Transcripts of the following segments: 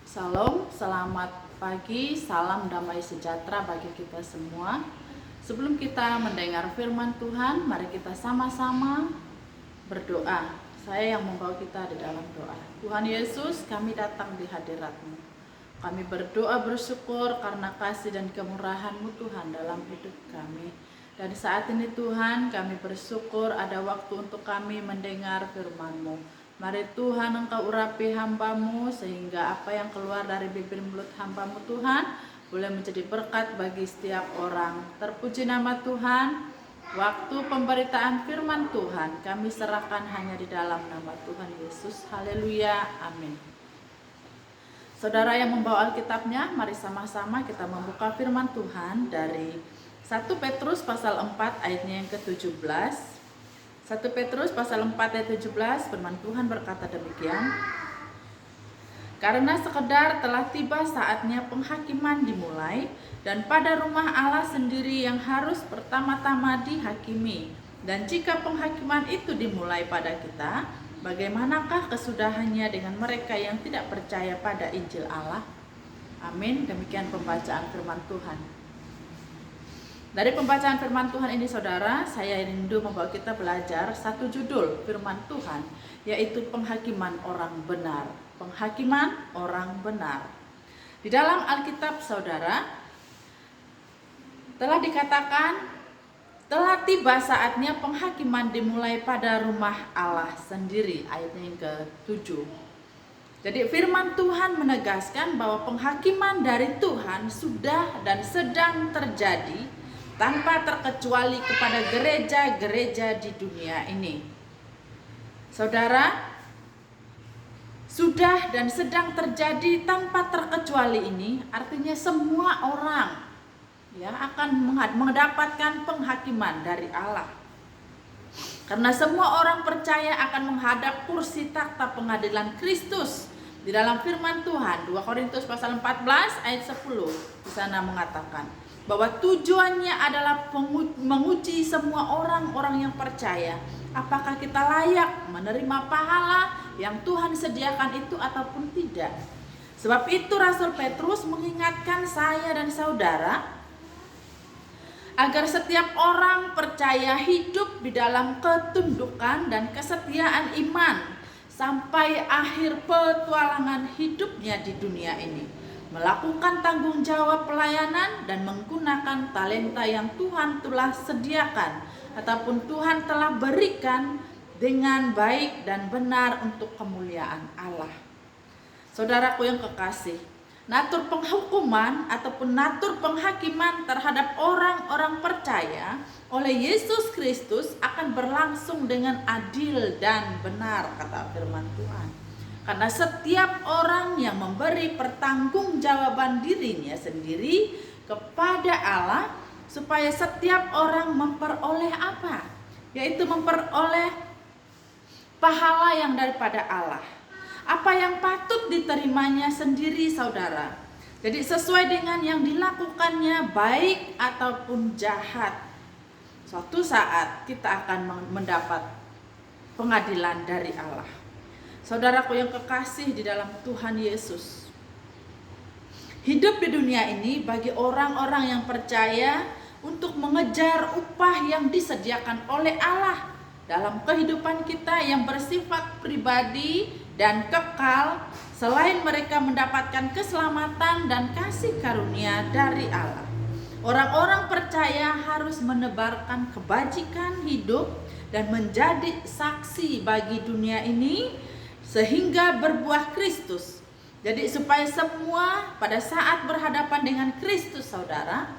Salam, selamat pagi, salam damai sejahtera bagi kita semua. Sebelum kita mendengar firman Tuhan, mari kita sama-sama berdoa. Saya yang membawa kita di dalam doa. Tuhan Yesus, kami datang di hadirat-Mu. Kami berdoa bersyukur karena kasih dan kemurahan-Mu Tuhan dalam hidup kami. Dan saat ini Tuhan, kami bersyukur ada waktu untuk kami mendengar firman-Mu. Mari Tuhan Engkau urapi hamba-Mu sehingga apa yang keluar dari bibir mulut hamba-Mu Tuhan boleh menjadi berkat bagi setiap orang. Terpuji nama Tuhan. Waktu pemberitaan firman Tuhan kami serahkan hanya di dalam nama Tuhan Yesus. Haleluya. Amin. Saudara yang membawa Alkitabnya, mari sama-sama kita membuka firman Tuhan dari 1 Petrus pasal 4 ayatnya yang ke-17. 1 Petrus pasal 4 ayat 17, firman Tuhan berkata demikian. Karena sekedar telah tiba saatnya penghakiman dimulai, dan pada rumah Allah sendiri yang harus pertama-tama dihakimi. Dan jika penghakiman itu dimulai pada kita, bagaimanakah kesudahannya dengan mereka yang tidak percaya pada Injil Allah? Amin. Demikian pembacaan firman Tuhan. Dari pembacaan firman Tuhan ini saudara, saya rindu membawa kita belajar satu judul firman Tuhan, yaitu penghakiman orang benar. Penghakiman orang benar. Di dalam Alkitab saudara, telah dikatakan, telah tiba saatnya penghakiman dimulai pada rumah Allah sendiri, ayatnya yang ke-7. Jadi firman Tuhan menegaskan bahwa penghakiman dari Tuhan sudah dan sedang terjadi tanpa terkecuali kepada gereja-gereja di dunia ini. Saudara, sudah dan sedang terjadi tanpa terkecuali ini artinya semua orang akan mendapatkan penghakiman dari Allah. Karena semua orang percaya akan menghadap kursi takhta pengadilan Kristus. Di dalam firman Tuhan 2 Korintus pasal 14 ayat 10 di sana mengatakan bahwa tujuannya adalah menguji semua orang-orang yang percaya apakah kita layak menerima pahala yang Tuhan sediakan itu ataupun tidak. Sebab itu Rasul Petrus mengingatkan saya dan saudara agar setiap orang percaya hidup di dalam ketundukan dan kesetiaan iman sampai akhir petualangan hidupnya di dunia ini, melakukan tanggung jawab pelayanan dan menggunakan talenta yang Tuhan telah sediakan ataupun Tuhan telah berikan dengan baik dan benar untuk kemuliaan Allah. Saudaraku yang kekasih, natur penghukuman ataupun natur penghakiman terhadap orang-orang percaya oleh Yesus Kristus akan berlangsung dengan adil dan benar, kata firman Tuhan. Karena setiap orang yang memberi pertanggungjawaban dirinya sendiri kepada Allah, supaya setiap orang memperoleh apa? Yaitu memperoleh pahala yang daripada Allah. Apa yang patut diterimanya sendiri saudara. Jadi sesuai dengan yang dilakukannya baik ataupun jahat, suatu saat kita akan mendapat pengadilan dari Allah. Saudaraku yang kekasih di dalam Tuhan Yesus, hidup di dunia ini bagi orang-orang yang percaya untuk mengejar upah yang disediakan oleh Allah dalam kehidupan kita yang bersifat pribadi dan kekal, selain mereka mendapatkan keselamatan dan kasih karunia dari Allah. Orang-orang percaya harus menebarkan kebajikan hidup dan menjadi saksi bagi dunia ini sehingga berbuah Kristus. Jadi supaya semua pada saat berhadapan dengan Kristus saudara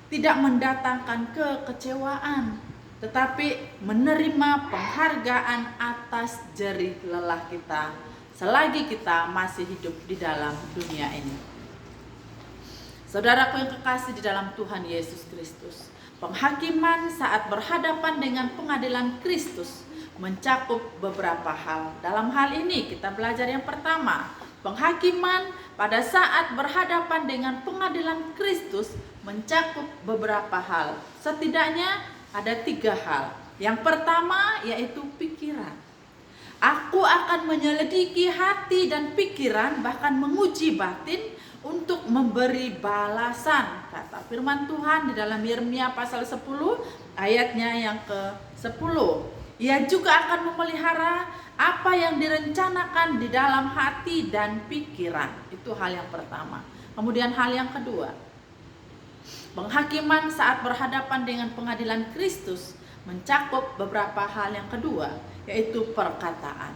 tidak mendatangkan kekecewaan, tetapi menerima penghargaan atas jerih lelah kita selagi kita masih hidup di dalam dunia ini. Saudaraku yang kekasih di dalam Tuhan Yesus Kristus, penghakiman saat berhadapan dengan pengadilan Kristus mencakup beberapa hal. Dalam hal ini kita belajar yang pertama, penghakiman pada saat berhadapan dengan pengadilan Kristus mencakup beberapa hal. Setidaknya ada 3 hal. Yang pertama yaitu pikiran. Aku akan menyelidiki hati dan pikiran, bahkan menguji batin untuk memberi balasan, kata firman Tuhan di dalam Yeremia pasal 10 ayatnya yang ke-10. Ia juga akan memelihara apa yang direncanakan di dalam hati dan pikiran. Itu hal yang pertama. Kemudian hal yang kedua, penghakiman saat berhadapan dengan pengadilan Kristus mencakup beberapa hal yang kedua, yaitu perkataan.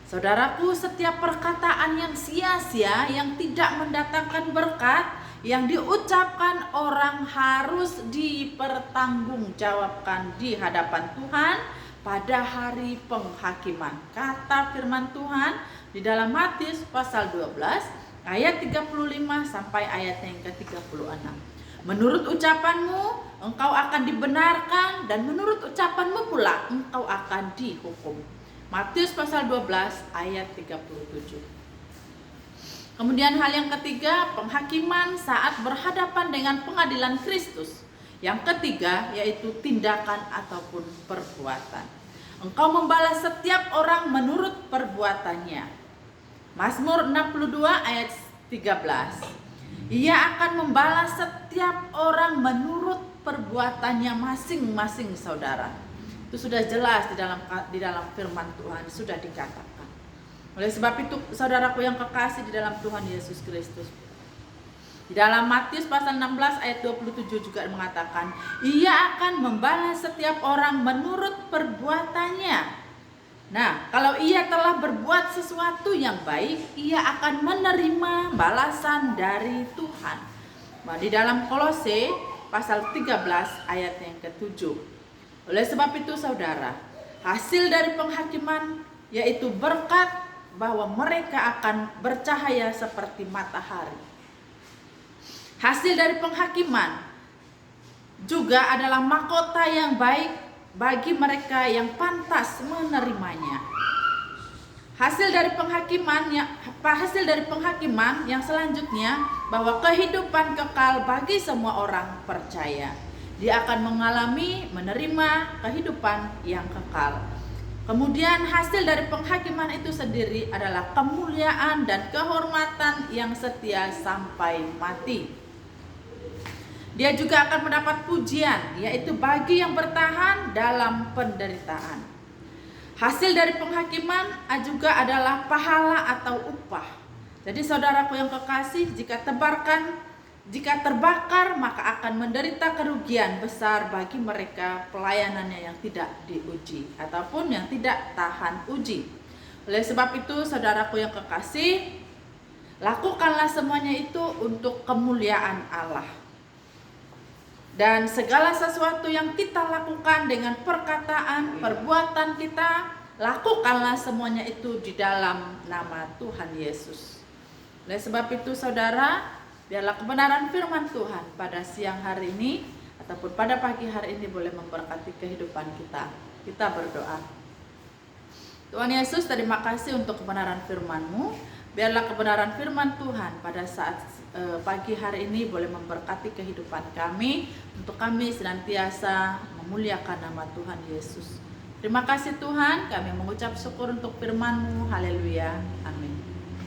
Saudaraku, setiap perkataan yang sia-sia, yang tidak mendatangkan berkat, yang diucapkan orang harus dipertanggungjawabkan di hadapan Tuhan pada hari penghakiman. Kata firman Tuhan di dalam Matius pasal 12 ayat 35 sampai ayat yang ke-36. Menurut ucapanmu engkau akan dibenarkan, dan menurut ucapanmu pula engkau akan dihukum. Matius pasal 12 ayat 37. Kemudian hal yang ketiga, penghakiman saat berhadapan dengan pengadilan Kristus. Yang ketiga yaitu tindakan ataupun perbuatan. Engkau membalas setiap orang menurut perbuatannya. Mazmur 62 ayat 13. Ia akan membalas setiap orang menurut perbuatannya masing-masing, saudara. Itu sudah jelas di dalam firman Tuhan, sudah dikatakan. Oleh sebab itu, saudaraku yang kekasih di dalam Tuhan Yesus Kristus, di dalam Matius pasal 16 ayat 27 juga mengatakan, ia akan membalas setiap orang menurut perbuatannya. Nah, kalau ia telah berbuat sesuatu yang baik, ia akan menerima balasan dari Tuhan. Nah, di dalam Kolose pasal 13 ayat yang ke-7. Oleh sebab itu, saudara, hasil dari penghakiman yaitu berkat, bahwa mereka akan bercahaya seperti matahari. Hasil dari penghakiman juga adalah mahkota yang baik bagi mereka yang pantas menerimanya. Hasil dari penghakiman yang selanjutnya, bahwa kehidupan kekal bagi semua orang percaya. Dia akan menerima kehidupan yang kekal. Kemudian hasil dari penghakiman itu sendiri adalah kemuliaan dan kehormatan yang setia sampai mati. Dia juga akan mendapat pujian, yaitu bagi yang bertahan dalam penderitaan. Hasil dari penghakiman juga adalah pahala atau upah. Jadi saudaraku yang kekasih, jika terbakar, maka akan menderita kerugian besar bagi mereka pelayanannya yang tidak diuji ataupun yang tidak tahan uji. Oleh sebab itu, saudaraku yang kekasih, lakukanlah semuanya itu untuk kemuliaan Allah. Dan segala sesuatu yang kita lakukan dengan perkataan, perbuatan kita, lakukanlah semuanya itu di dalam nama Tuhan Yesus. Oleh sebab itu, saudara, biarlah kebenaran firman Tuhan pada siang hari ini ataupun pada pagi hari ini boleh memberkati kehidupan kita. Kita berdoa. Tuhan Yesus, terima kasih untuk kebenaran firman-Mu. Biarlah kebenaran firman Tuhan pada saat pagi hari ini boleh memberkati kehidupan kami, untuk kami senantiasa memuliakan nama Tuhan Yesus. Terima kasih Tuhan, kami mengucap syukur untuk firman-Mu. Haleluya. Amin.